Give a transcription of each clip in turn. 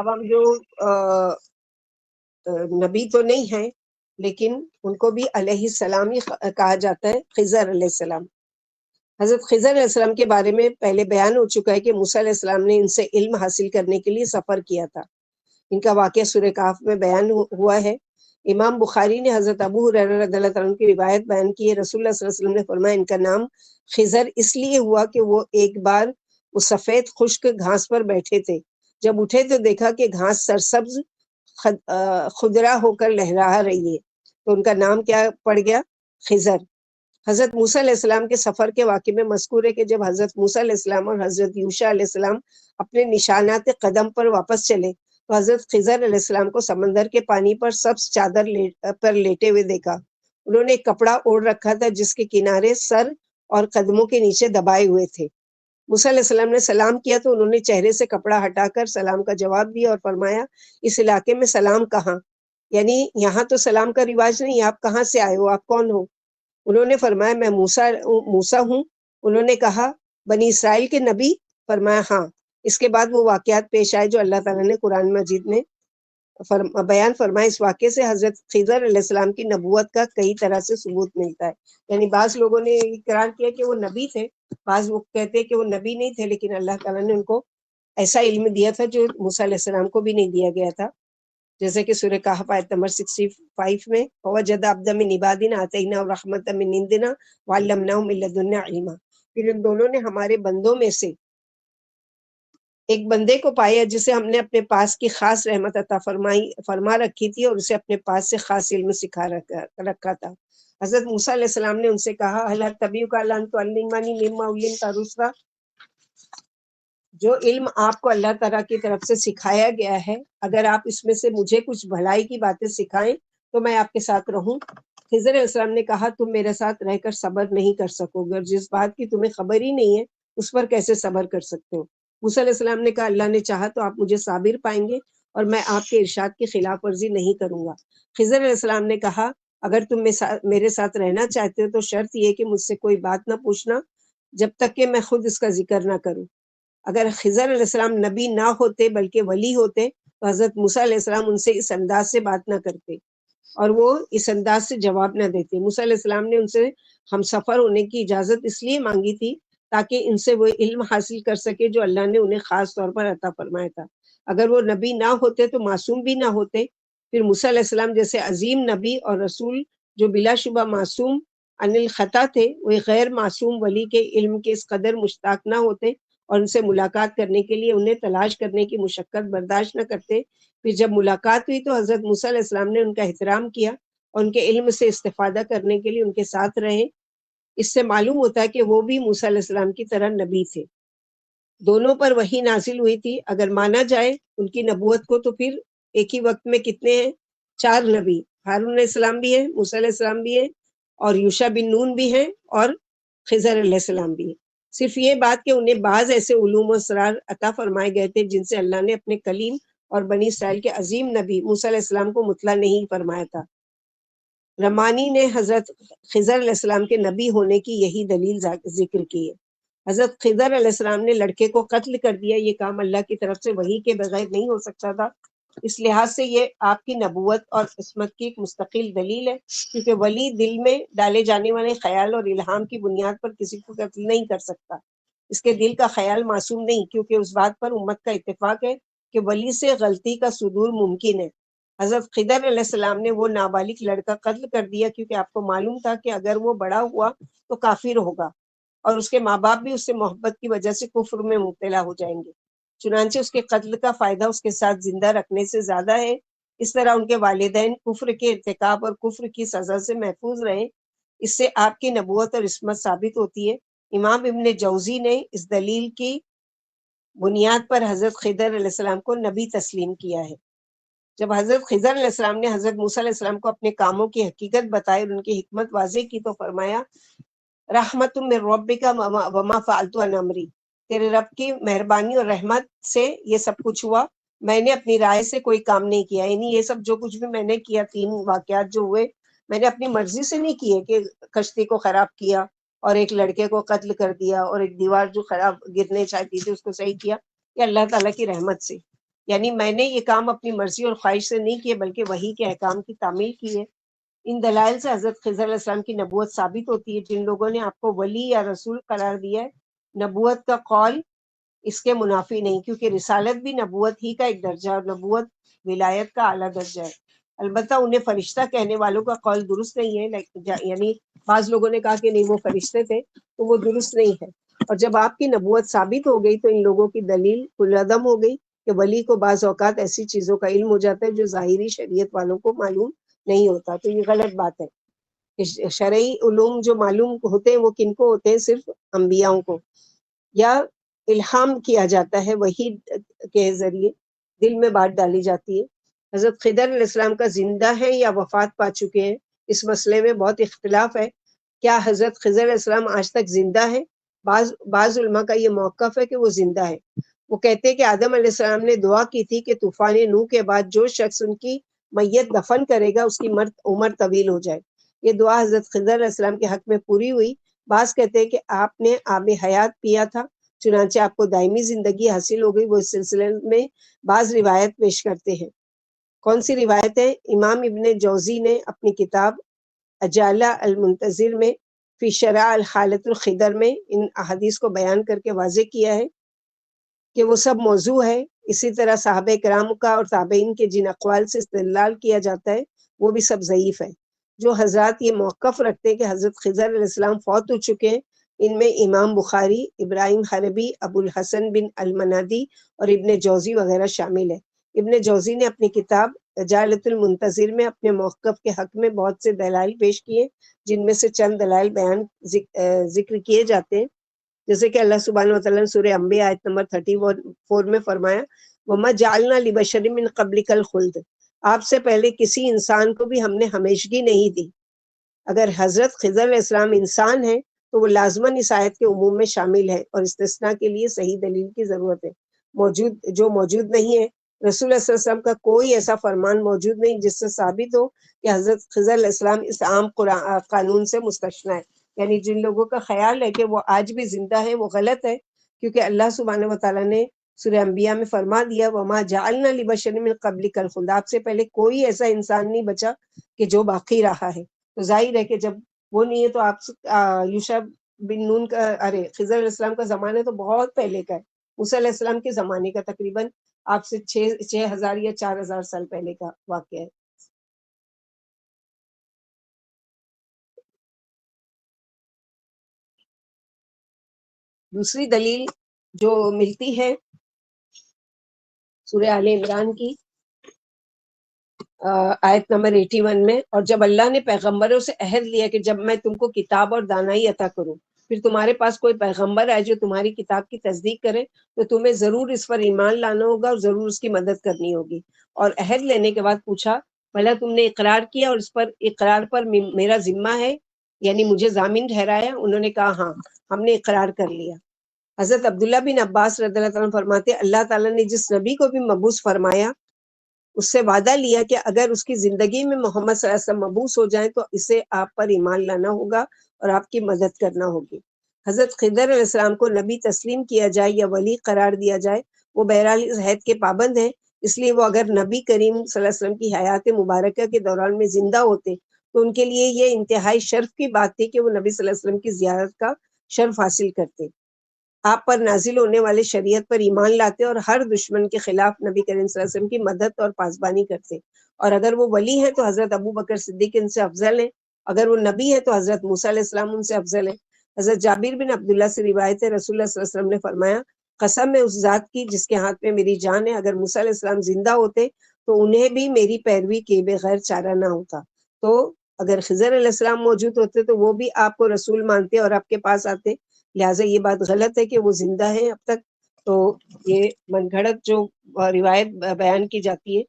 اب ہم جو نبی تو نہیں ہیں لیکن ان کو بھی علیہ السلام ہی کہا جاتا ہے، خضر علیہ السلام۔ حضرت خضر علیہ السلام کے بارے میں پہلے بیان ہو چکا ہے کہ موسیٰ علیہ السلام نے ان سے علم حاصل کرنے کے لیے سفر کیا تھا۔ ان کا واقعہ سورہ کہف میں بیان ہوا ہے۔ امام بخاری نے حضرت ابو ہریرہ رضی اللہ تعالیٰ عنہ کی روایت بیان کی ہے، رسول اللہ صلی اللہ علیہ وسلم نے فرمایا ان کا نام خضر اس لیے ہوا کہ وہ ایک بار وہ سفید خشک گھاس پر بیٹھے تھے، جب اٹھے تو دیکھا کہ گھاس سرسبز خضرا ہو کر لہرا رہی ہے، تو ان کا نام کیا پڑ گیا؟ خضر۔ حضرت موسیٰ علیہ السلام کے سفر کے واقعے میں مذکور ہے کہ جب حضرت موسیٰ علیہ السلام اور حضرت یوشع علیہ السلام اپنے نشانات قدم پر واپس چلے تو حضرت خضر علیہ السلام کو سمندر کے پانی پر سبز چادر پر لیٹے ہوئے دیکھا۔ انہوں نے ایک کپڑا اوڑھ رکھا تھا جس کے کنارے سر اور قدموں کے نیچے دبائے ہوئے تھے۔ موسیٰ علیہ السلام نے سلام کیا تو انہوں نے چہرے سے کپڑا ہٹا کر سلام کا جواب دیا اور فرمایا اس علاقے میں سلام کہاں؟ یعنی یہاں تو سلام کا رواج نہیں، آپ کہاں سے آئے ہو، آپ کون ہو؟ انہوں نے فرمایا میں موسیٰ ہوں۔ انہوں نے کہا بنی اسرائیل کے نبی؟ فرمایا ہاں۔ اس کے بعد وہ واقعات پیش آئے جو اللہ تعالیٰ نے قرآن مجید میں بیان فرمائے۔ اس واقعے سے حضرت خضر علیہ السلام کی نبوت کا کئی طرح سے ثبوت ملتا ہے۔ یعنی بعض لوگوں نے اقرار کیا کہ وہ نبی تھے، بعض وہ کہتے ہیں کہ وہ نبی نہیں تھے، لیکن اللہ تعالیٰ نے ان کو ایسا علم دیا تھا جو موسیٰ علیہ السلام کو بھی نہیں دیا گیا تھا، جیسے کہ سورہ کہف آیت نمبر 65 میں وَوَجَدَ عَبْدًا مِّنْ عِبَادِنَا آتَيْنَاهُ رَحْمَةً مِّن عِندِنَا وَعَلَّمْنَاهُ مِن لَّدُنَّا عِلْمًا۔ پھر ان دونوں نے ہمارے بندوں میں سے ایک بندے کو پایا جسے ہم نے اپنے پاس کی خاص رحمت عطا فرما رکھی تھی اور اسے اپنے پاس سے خاص علم سکھا رکھا تھا۔ حضرت موسیٰ علیہ السلام نے ان سے کہا هل اتبعک علی ان تعلمنی مما علمت رشدا، جو علم آپ کو اللہ تعالیٰ کی طرف سے سکھایا گیا ہے اگر آپ اس میں سے مجھے کچھ بھلائی کی باتیں سکھائیں تو میں آپ کے ساتھ رہوں۔ خضر علیہ السلام نے کہا تم میرے ساتھ رہ کر صبر نہیں کر سکو گے اور جس بات کی تمہیں خبر ہی نہیں ہے اس پر کیسے صبر کر سکتے ہو؟ موسیٰ علیہ السلام نے کہا اللہ نے چاہا تو آپ مجھے صابر پائیں گے اور میں آپ کے ارشاد کی خلاف ورزی نہیں کروں گا۔ خضر علیہ السلام نے کہا اگر تم میرے ساتھ رہنا چاہتے ہو تو شرط یہ کہ مجھ سے کوئی بات نہ پوچھنا جب تک کہ میں خود اس کا ذکر نہ کروں۔ اگر خضر علیہ السلام نبی نہ ہوتے بلکہ ولی ہوتے تو حضرت موسیٰ علیہ السلام ان سے اس انداز سے بات نہ کرتے اور وہ اس انداز سے جواب نہ دیتے۔ موسیٰ علیہ السلام نے ان سے ہم سفر ہونے کی اجازت اس لیے مانگی تھی تاکہ ان سے وہ علم حاصل کر سکے جو اللہ نے انہیں خاص طور پر عطا فرمایا تھا۔ اگر وہ نبی نہ ہوتے تو معصوم بھی نہ ہوتے، پھر موسیٰ علیہ السلام جیسے عظیم نبی اور رسول جو بلا شبہ معصوم عن الخطا تھے، وہ غیر معصوم ولی کے علم کے اس قدر مشتاق نہ ہوتے اور ان سے ملاقات کرنے کے لیے انہیں تلاش کرنے کی مشقت برداشت نہ کرتے۔ پھر جب ملاقات ہوئی تو حضرت موسیٰ علیہ السلام نے ان کا احترام کیا اور ان کے علم سے استفادہ کرنے کے لیے ان کے ساتھ رہے۔ اس سے معلوم ہوتا ہے کہ وہ بھی موسیٰ علیہ السلام کی طرح نبی تھے، دونوں پر وحی نازل ہوئی تھی۔ اگر مانا جائے ان کی نبوت کو تو پھر ایک ہی وقت میں کتنے ہیں؟ 4 نبی، ہارون علیہ السلام بھی ہیں، موسیٰ علیہ السلام بھی ہیں اور یوشع بن نون بھی ہیں اور خضر علیہ السلام بھی ہیں۔ صرف یہ بات کہ انہیں بعض ایسے علوم و اسرار عطا فرمائے گئے تھے جن سے اللہ نے اپنے کلیم اور بنی اسرائیل کے عظیم نبی موسیٰ علیہ السلام کو مطلع نہیں فرمایا تھا۔ رمانی نے حضرت خضر علیہ السلام کے نبی ہونے کی یہی دلیل ذکر کی ہے۔ حضرت خضر علیہ السلام نے لڑکے کو قتل کر دیا، یہ کام اللہ کی طرف سے وحی کے بغیر نہیں ہو سکتا تھا۔ اس لحاظ سے یہ آپ کی نبوت اور عصمت کی ایک مستقل دلیل ہے، کیونکہ ولی دل میں ڈالے جانے والے خیال اور الہام کی بنیاد پر کسی کو قتل نہیں کر سکتا۔ اس کے دل کا خیال معصوم نہیں، کیونکہ اس بات پر امت کا اتفاق ہے کہ ولی سے غلطی کا صدور ممکن ہے۔ حضرت خضر علیہ السلام نے وہ نابالغ لڑکا قتل کر دیا کیونکہ آپ کو معلوم تھا کہ اگر وہ بڑا ہوا تو کافر ہوگا اور اس کے ماں باپ بھی اس سے محبت کی وجہ سے کفر میں مبتلا ہو جائیں گے، چنانچہ اس کے قتل کا فائدہ اس کے ساتھ زندہ رکھنے سے زیادہ ہے۔ اس طرح ان کے والدین کفر کے ارتکاب اور کفر کی سزا سے محفوظ رہیں۔ اس سے آپ کی نبوت اور عصمت ثابت ہوتی ہے۔ امام ابن جوزی نے اس دلیل کی بنیاد پر حضرت خضر علیہ السلام کو نبی تسلیم کیا ہے۔ جب حضرت خضر علیہ السلام نے حضرت موسیٰ علیہ السلام کو اپنے کاموں کی حقیقت بتائی اور ان کی حکمت واضح کی تو فرمایا رحمت من ربک وما فعلت عن امری، تیرے رب کی مہربانی اور رحمت سے یہ سب کچھ ہوا، میں نے اپنی رائے سے کوئی کام نہیں کیا۔ یعنی یہ سب جو کچھ بھی میں نے کیا، 3 واقعات جو ہوئے، میں نے اپنی مرضی سے نہیں کیے کہ کشتی کو خراب کیا اور ایک لڑکے کو قتل کر دیا اور ایک دیوار جو خراب گرنے چاہتی تھی اس کو صحیح کیا، یہ اللہ تعالیٰ کی رحمت سے۔ یعنی میں نے یہ کام اپنی مرضی اور خواہش سے نہیں کیے بلکہ وحی کے احکام کی تعمیل کی ہے۔ ان دلائل سے حضرت خضر علیہ السلام کی نبوت ثابت ہوتی ہے۔ جن لوگوں نے آپ کو ولی یا رسول قرار دیا ہے، نبوت کا قول اس کے منافی نہیں، کیونکہ رسالت بھی نبوت ہی کا ایک درجہ اور نبوت ولایت کا اعلیٰ درجہ ہے۔ البتہ انہیں فرشتہ کہنے والوں کا قول درست نہیں ہے، یعنی بعض لوگوں نے کہا کہ نہیں وہ فرشتے تھے، تو وہ درست نہیں ہے۔ اور جب آپ کی نبوت ثابت ہو گئی تو ان لوگوں کی دلیل کالعدم ہو گئی کہ ولی کو بعض اوقات ایسی چیزوں کا علم ہو جاتا ہے جو ظاہری شریعت والوں کو معلوم نہیں ہوتا۔ تو یہ غلط بات ہے کہ شرعی علوم جو معلوم ہوتے ہیں وہ کن کو ہوتے ہیں؟ صرف انبیاؤں کو، یا الہام کیا جاتا ہے وحی کے ذریعے دل میں بات ڈالی جاتی ہے۔ حضرت خضر علیہ السلام کا زندہ ہے یا وفات پا چکے ہیں، اس مسئلے میں بہت اختلاف ہے۔ کیا حضرت خضر علیہ السلام آج تک زندہ ہے؟ بعض علماء کا یہ موقف ہے کہ وہ زندہ ہے۔ وہ کہتے ہیں کہ آدم علیہ السلام نے دعا کی تھی کہ طوفان نوح کے بعد جو شخص ان کی میت دفن کرے گا اس کی عمر طویل ہو جائے۔ یہ دعا حضرت خضر علیہ السلام کے حق میں پوری ہوئی۔ بعض کہتے ہیں کہ آپ نے آب حیات پیا تھا، چنانچہ آپ کو دائمی زندگی حاصل ہو گئی۔ وہ اس سلسلے میں بعض روایت پیش کرتے ہیں۔ کون سی روایت ہے؟ امام ابن جوزی نے اپنی کتاب اجالہ المنتظر میں فی شرح الحالت الخضر میں ان احادیث کو بیان کر کے واضح کیا ہے کہ وہ سب موضوع ہے۔ اسی طرح صحابہ کرام کا اور تابعین کے جن اقوال سے استدلال کیا جاتا ہے وہ بھی سب ضعیف ہے۔ جو حضرات یہ موقف رکھتے ہیں کہ حضرت خضر علیہ السلام فوت ہو چکے ہیں، ان میں امام بخاری، ابراہیم حربی، ابو الحسن بن المنادی اور ابن جوزی وغیرہ شامل ہے۔ ابن جوزی نے اپنی کتاب اجالۃ المنتظر میں اپنے موقف کے حق میں بہت سے دلائل پیش کیے، جن میں سے چند دلائل بیان ذکر کیے جاتے ہیں، جیسے کہ اللہ سبحانہ وتعالیٰ نے سورہ انبیاء آیت نمبر 34 میں فرمایا وَمَا جَعَلْنَا لِبَشَرٍ مِّن قَبْلِكَ الْخُلْدَ، آپ سے پہلے کسی انسان کو بھی ہم نے ہمیشگی نہیں دی۔ اگر حضرت خضر علیہ السلام انسان ہے تو وہ لازماً اس آیت کے عموم میں شامل ہے، اور استثناء کے لیے صحیح دلیل کی ضرورت ہے جو موجود نہیں ہے۔ رسول اللہ صلی اللہ علیہ وسلم کا کوئی ایسا فرمان موجود نہیں جس سے ثابت ہو کہ حضرت خضر علیہ السلام اس عام قانون سے مستثنیٰ ہے۔ یعنی جن لوگوں کا خیال ہے کہ وہ آج بھی زندہ ہے وہ غلط ہے، کیونکہ اللہ سبحانہ وتعالیٰ نے سورہ انبیاء میں فرما دیا وَمَا جَعَلْنَا لِبَشَرٍ مِّن قَبْلِكَ الْخُلْدَ، آپ سے پہلے کوئی ایسا انسان نہیں بچا کہ جو باقی رہا ہے۔ تو ظاہر ہے کہ جب وہ نہیں ہے تو آپ یوشع بن نون کا خضر علیہ السلام کا زمانہ تو بہت پہلے کا ہے، موسیٰ علیہ السلام کے زمانے کا تقریباً آپ سے 6,000 یا 4,000 سال پہلے کا واقعہ ہے۔ دوسری دلیل جو ملتی ہے سورہ آل عمران کی آیت نمبر 81 میں، اور جب اللہ نے پیغمبروں سے عہد لیا کہ جب میں تم کو کتاب اور دانائی عطا کروں، پھر تمہارے پاس کوئی پیغمبر آئے جو تمہاری کتاب کی تصدیق کرے، تو تمہیں ضرور اس پر ایمان لانا ہوگا اور ضرور اس کی مدد کرنی ہوگی۔ اور عہد لینے کے بعد پوچھا بھلا تم نے اقرار کیا اور اس پر اقرار پر میرا ذمہ ہے، یعنی مجھے ضامن ٹھہرایا؟ انہوں نے کہا ہاں ہم نے اقرار کر لیا۔ حضرت عبداللہ بن عباس رضی اللہ تعالیٰ عنہ فرماتے ہیں اللہ تعالیٰ نے جس نبی کو بھی مبعوث فرمایا اس سے وعدہ لیا کہ اگر اس کی زندگی میں محمد صلی اللہ علیہ وسلم مبعوث ہو جائیں تو اسے آپ پر ایمان لانا ہوگا اور آپ کی مدد کرنا ہوگی۔ حضرت خضر علیہ السلام کو نبی تسلیم کیا جائے یا ولی قرار دیا جائے، وہ بہرحال اس عہد کے پابند ہیں، اس لیے وہ اگر نبی کریم صلی اللہ علیہ وسلم کی حیات مبارکہ کے دوران میں زندہ ہوتے تو ان کے لیے یہ انتہائی شرف کی بات تھی کہ وہ نبی صلی اللہ علیہ وسلم کی زیارت کا شرف حاصل کرتے، آپ پر نازل ہونے والے شریعت پر ایمان لاتے اور ہر دشمن کے خلاف نبی کریم صلی اللہ علیہ وسلم کی مدد اور پاسبانی کرتے۔ اور اگر وہ ولی ہیں تو حضرت ابو بکر صدیق ان سے افضل ہیں، اگر وہ نبی ہیں تو حضرت موسیٰ علیہ السلام ان سے افضل ہیں۔ حضرت جابر بن عبداللہ سے روایت ہے رسول اللہ صلی اللہ علیہ وسلم نے فرمایا قسم ہے اس ذات کی جس کے ہاتھ میں میری جان ہے، اگر موسیٰ علیہ السلام زندہ ہوتے تو انہیں بھی میری پیروی کے بغیر چارہ نہ ہوتا۔ تو اگر خضر علیہ السلام موجود ہوتے تو وہ بھی آپ کو رسول مانتے اور آپ کے پاس آتے، لہٰذا یہ بات غلط ہے کہ وہ زندہ ہیں اب تک۔ تو یہ من گھڑت جو روایت بیان کی جاتی ہے،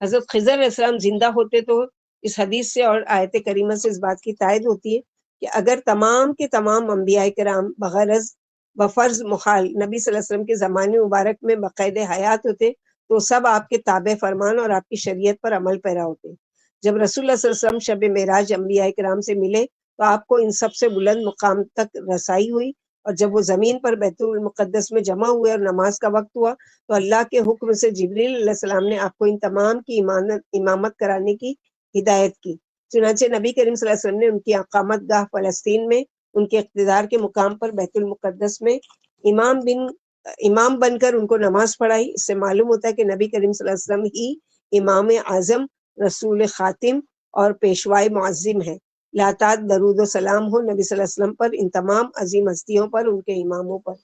حضرت خضر علیہ السلام زندہ ہوتے تو اس حدیث سے اور آیت کریمہ سے اس بات کی تائید ہوتی ہے کہ اگر تمام کے تمام انبیاء کرام بغرض و فرض محال نبی صلی اللہ علیہ وسلم کے زمانے مبارک میں بقید حیات ہوتے تو سب آپ کے تابع فرمان اور آپ کی شریعت پر عمل پیرا ہوتے۔ جب رسول اللہ صلی اللہ علیہ وسلم شب معراج انبیاء کرام سے ملے تو آپ کو ان سب سے بلند مقام تک رسائی ہوئی اور جب وہ زمین پر بیت المقدس میں جمع ہوئے اور نماز کا وقت ہوا تو اللہ کے حکم سے جبریل علیہ السلام نے آپ کو ان تمام کی امامت کرانے کی ہدایت کی۔ چنانچہ نبی کریم صلی اللہ علیہ وسلم نے ان کی اقامت گاہ فلسطین میں ان کے اقتدار کے مقام پر بیت المقدس میں امام بن کر ان کو نماز پڑھائی۔ اس سے معلوم ہوتا ہے کہ نبی کریم صلی اللہ علیہ وسلم ہی امام اعظم، رسول خاتم اور پیشوائے معظم ہے۔ لاتعد درود و سلام ہو نبی صلی اللہ علیہ وسلم پر، ان تمام عظیم ہستیوں پر، ان کے اماموں پر۔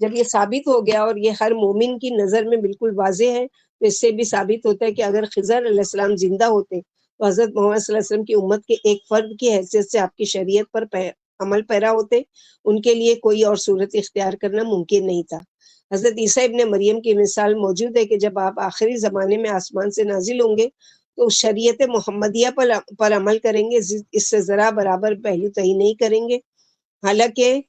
جب یہ ثابت ہو گیا اور یہ ہر مومن کی نظر میں بالکل واضح ہے تو اس سے بھی ثابت ہوتا ہے کہ اگر خضر علیہ السلام زندہ ہوتے تو حضرت محمد صلی اللہ علیہ وسلم کی امت کے ایک فرد کی حیثیت سے آپ کی شریعت پر عمل پیرا ہوتے، ان کے لیے کوئی اور صورت اختیار کرنا ممکن نہیں تھا۔ حضرت عیسیٰ ابن مریم کی مثال موجود ہے کہ جب آپ آخری زمانے میں آسمان سے نازل ہوں گے تو شریعت محمدیہ پر عمل کریں گے، اس سے ذرا برابر پہلو تہی نہیں کریں گے۔ حالانکہ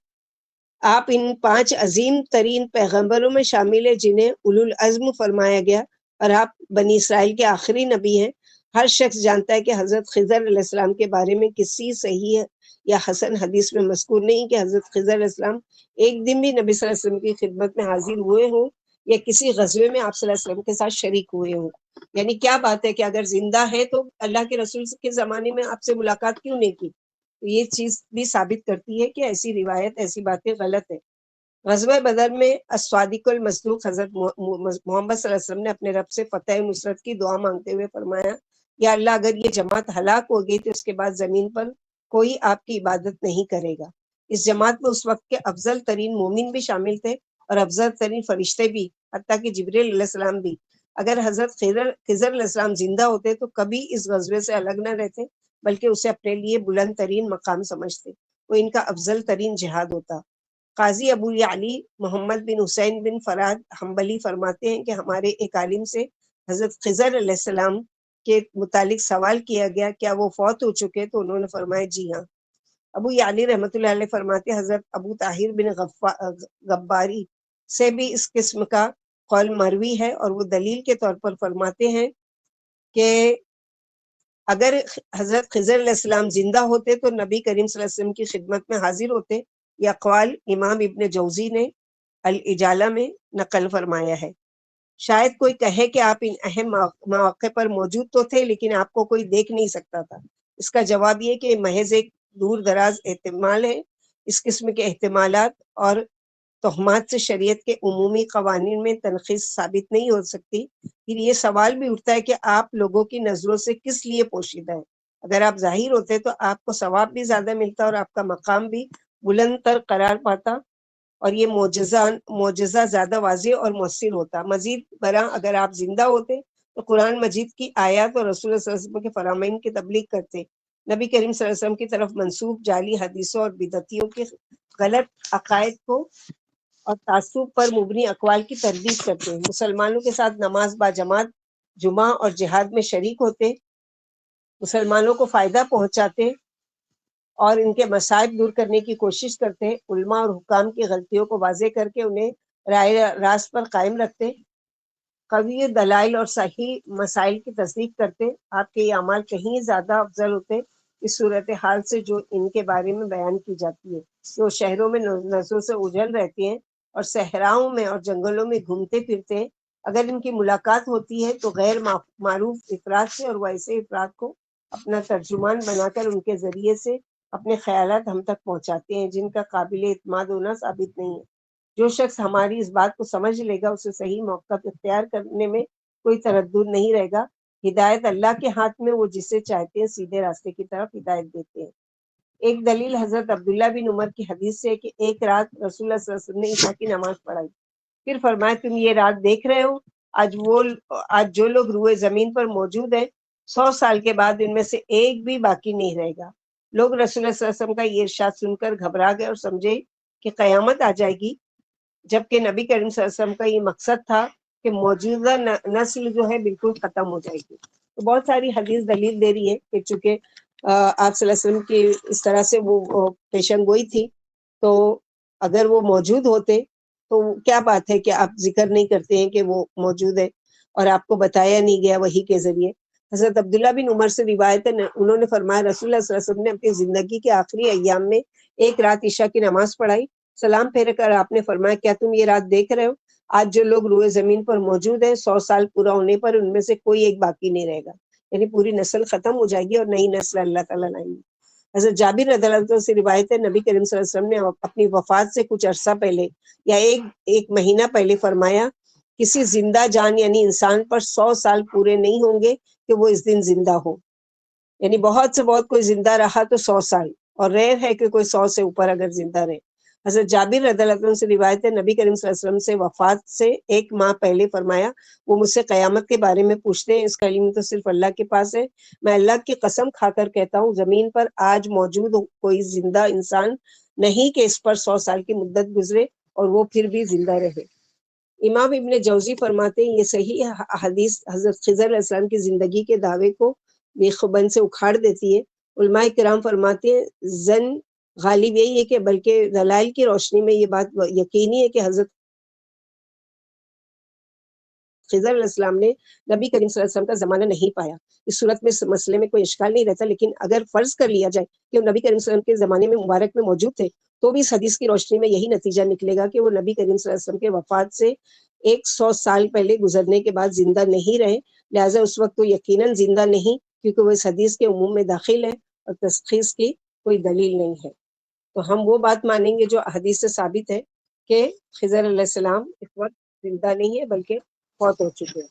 آپ ان 5 عظیم ترین پیغمبروں میں شامل ہیں جنہیں اولو العزم فرمایا گیا، اور آپ بنی اسرائیل کے آخری نبی ہیں۔ ہر شخص جانتا ہے کہ حضرت خضر علیہ السلام کے بارے میں کسی صحیح یا حسن حدیث میں مذکور نہیں کہ حضرت خضر علیہ السلام ایک دن بھی نبی صلی اللہ علیہ وسلم کی خدمت میں حاضر ہوئے ہوں یا کسی غزوے میں آپ صلی اللہ علیہ وسلم کے ساتھ شریک ہوئے ہوں۔ یعنی کیا بات ہے کہ اگر زندہ ہے تو اللہ کے رسول کے زمانے میں آپ سے ملاقات کیوں نہیں کی؟ تو یہ چیز بھی ثابت کرتی ہے کہ ایسی روایت، ایسی باتیں غلط ہے۔ غزوہ بدر میں الصادق المصدوق حضرت محمد صلی اللہ علیہ وسلم نے اپنے رب سے فتح نصرت کی دعا مانگتے ہوئے فرمایا، یا اللہ اگر یہ جماعت ہلاک ہو گئی تو اس کے بعد زمین پر کوئی آپ کی عبادت نہیں کرے گا۔ اس جماعت میں اس وقت کے افضل ترین مومن بھی شامل تھے اور افضل ترین فرشتے بھی، حتیٰ کہ جبریل علیہ السلام بھی۔ اگر حضرت خضر علیہ السلام زندہ ہوتے تو کبھی اس غزوے سے الگ نہ رہتے، بلکہ اسے اپنے لیے بلند ترین مقام سمجھتے، وہ ان کا افضل ترین جہاد ہوتا۔ قاضی ابو علی محمد بن حسین بن فراد حنبلی فرماتے ہیں کہ ہمارے ایک عالم سے حضرت خضر علیہ السلام کے متعلق سوال کیا گیا، کیا وہ فوت ہو چکے؟ تو انہوں نے فرمایا جی ہاں۔ ابو علی رحمۃ اللہ علیہ فرماتے ہیں حضرت ابو طاہر بن غباری سے بھی اس قسم کا قول مروی ہے، اور وہ دلیل کے طور پر فرماتے ہیں کہ اگر حضرت خضر علیہ السلام زندہ ہوتے تو نبی کریم صلی اللہ علیہ وسلم کی خدمت میں حاضر ہوتے۔ یہ اقوال امام ابن جوزی نے الاجالہ میں نقل فرمایا ہے۔ شاید کوئی کہے کہ آپ ان اہم مواقع پر موجود تو تھے لیکن آپ کو کوئی دیکھ نہیں سکتا تھا۔ اس کا جواب یہ کہ محض ایک دور دراز احتمال ہے۔ اس قسم کے احتمالات اور تہمات سے شریعت کے عمومی قوانین میں تنقیص ثابت نہیں ہو سکتی۔ پھر یہ سوال بھی اٹھتا ہے کہ آپ لوگوں کی نظروں سے کس لیے پوشیدہ ہے؟ اگر آپ ظاہر ہوتے تو آپ کو ثواب بھی زیادہ ملتا اور آپ کا مقام بھی بلند تر قرار پاتا، اور یہ معجزہ زیادہ واضح اور مؤثر ہوتا۔ مزید برآں اگر آپ زندہ ہوتے تو قرآن مجید کی آیات اور رسول اللہ صلی اللہ علیہ وسلم کے فرامین کی تبلیغ کرتے، نبی کریم صلی اللہ علیہ وسلم کی طرف منسوب جعلی حدیثوں اور بدعتیوں کے غلط عقائد کو اور تعصب پر مبنی اقوال کی تردید کرتے، مسلمانوں کے ساتھ نماز با جماعت، جمعہ اور جہاد میں شریک ہوتے، مسلمانوں کو فائدہ پہنچاتے اور ان کے مصائب دور کرنے کی کوشش کرتے، علماء اور حکام کی غلطیوں کو واضح کر کے انہیں رائے راست پر قائم رکھتے، قوی دلائل اور صحیح مسائل کی تصدیق کرتے۔ آپ کے یہ اعمال کہیں زیادہ افضل ہوتے اس صورتحال سے جو ان کے بارے میں بیان کی جاتی ہے، جو شہروں میں نظروں سے اوجھل رہتے ہیں اور صحراؤں میں اور جنگلوں میں گھومتے پھرتے ہیں۔ اگر ان کی ملاقات ہوتی ہے تو غیر معروف افراد سے، اور ویسے افراد کو اپنا ترجمان بنا کر ان کے ذریعے سے اپنے خیالات ہم تک پہنچاتے ہیں جن کا قابل اعتماد ہونا ثابت نہیں ہے۔ جو شخص ہماری اس بات کو سمجھ لے گا اسے صحیح موقف اختیار کرنے میں کوئی تردد نہیں رہے گا۔ ہدایت اللہ کے ہاتھ میں، وہ جسے چاہتے ہیں سیدھے راستے کی طرف ہدایت دیتے ہیں۔ ایک دلیل حضرت عبداللہ بن عمر کی حدیث سے کہ ایک رات رسول اللہ صلی اللہ علیہ وسلم نے عشاء کی نماز پڑھائی، پھر فرمایا تم یہ رات دیکھ رہے ہو، آج جو لوگ روئے زمین پر موجود ہیں 100 سال کے بعد ان میں سے ایک بھی باقی نہیں رہے گا۔ لوگ رسول اللہ صلی اللہ علیہ وسلم کا یہ ارشاد سن کر گھبرا گئے اور سمجھے کہ قیامت آ جائے گی، جبکہ نبی کریم صلی اللہ علیہ وسلم کا یہ مقصد تھا کہ موجودہ نسل جو ہے بالکل ختم ہو جائے گی۔ تو بہت ساری حدیث دلیل دے رہی ہے کہ چونکہ آپ صلی اللہ علیہ وسلم کی اس طرح سے وہ پیشن گوئی تھی، تو اگر وہ موجود ہوتے تو کیا بات ہے کہ آپ ذکر نہیں کرتے ہیں کہ وہ موجود ہے اور آپ کو بتایا نہیں گیا وحی کے ذریعے۔ حضرت عبداللہ بن عمر سے روایت ہے، انہوں نے فرمایا رسول اللہ صلی اللہ علیہ وسلم نے اپنی زندگی کے آخری ایام میں ایک رات عشاء کی نماز پڑھائی، سلام پھیر کر آپ نے فرمایا کیا تم یہ رات دیکھ رہے ہو؟ آج جو لوگ روئے زمین پر موجود ہیں 100 سال پورا ہونے پر ان میں سے کوئی ایک باقی نہیں رہے گا، یعنی پوری نسل ختم ہو جائے گی اور نئی نسل اللہ تعالیٰ لائیں گے۔ حضرت جابر رضی اللہ عنہ سے روایت ہے نبی کریم صلی اللہ علیہ وسلم نے اپنی وفات سے کچھ عرصہ پہلے یا ایک مہینہ پہلے فرمایا کسی زندہ جان یعنی انسان پر 100 سال پورے نہیں ہوں گے کہ وہ اس دن زندہ ہو، یعنی بہت سے بہت کوئی زندہ رہا تو 100 سال، اور ریئر ہے کہ کوئی 100 سے اوپر اگر زندہ رہے۔ حضرت جابر رضی اللہ عنہ سے روایت ہے نبی کریم صلی اللہ علیہ وسلم سے وفات سے ایک ماہ پہلے فرمایا وہ مجھ سے قیامت کے بارے میں پوچھتے ہیں، اس کا علم تو صرف اللہ کے پاس ہے، میں اللہ کی قسم کھا کر کہتا ہوں زمین پر آج موجود کوئی زندہ انسان نہیں کہ اس پر 100 سال کی مدت گزرے اور وہ پھر بھی زندہ رہے۔ امام ابن جوزی فرماتے ہیں یہ صحیح حدیث حضرت خضر علیہ السلام کی زندگی کے دعوے کو بیخبند سے اکھاڑ دیتی ہے۔ علماء کرام فرماتے ہیں زن غالب یہی ہے کہ بلکہ دلائل کی روشنی میں یہ بات یقینی ہے کہ حضرت خضر علیہ السلام نے نبی کریم صلی اللہ علیہ وسلم کا زمانہ نہیں پایا۔ اس صورت میں اس مسئلے میں کوئی اشکال نہیں رہتا، لیکن اگر فرض کر لیا جائے کہ وہ نبی کریم صلی اللہ علیہ وسلم کے زمانے میں مبارک میں موجود تھے تو بھی اس حدیث کی روشنی میں یہی نتیجہ نکلے گا کہ وہ نبی کریم صلی اللہ علیہ وسلم کے وفات سے 100 سال پہلے گزرنے کے بعد زندہ نہیں رہے، لہٰذا اس وقت وہ یقیناً زندہ نہیں، کیونکہ وہ اس حدیث کے عموم میں داخل ہے اور تشخیص کی کوئی دلیل نہیں ہے۔ تو ہم وہ بات مانیں گے جو حدیث سے ثابت ہے کہ خضر علیہ السلام اس وقت زندہ نہیں ہے بلکہ فوت ہو چکے ہیں۔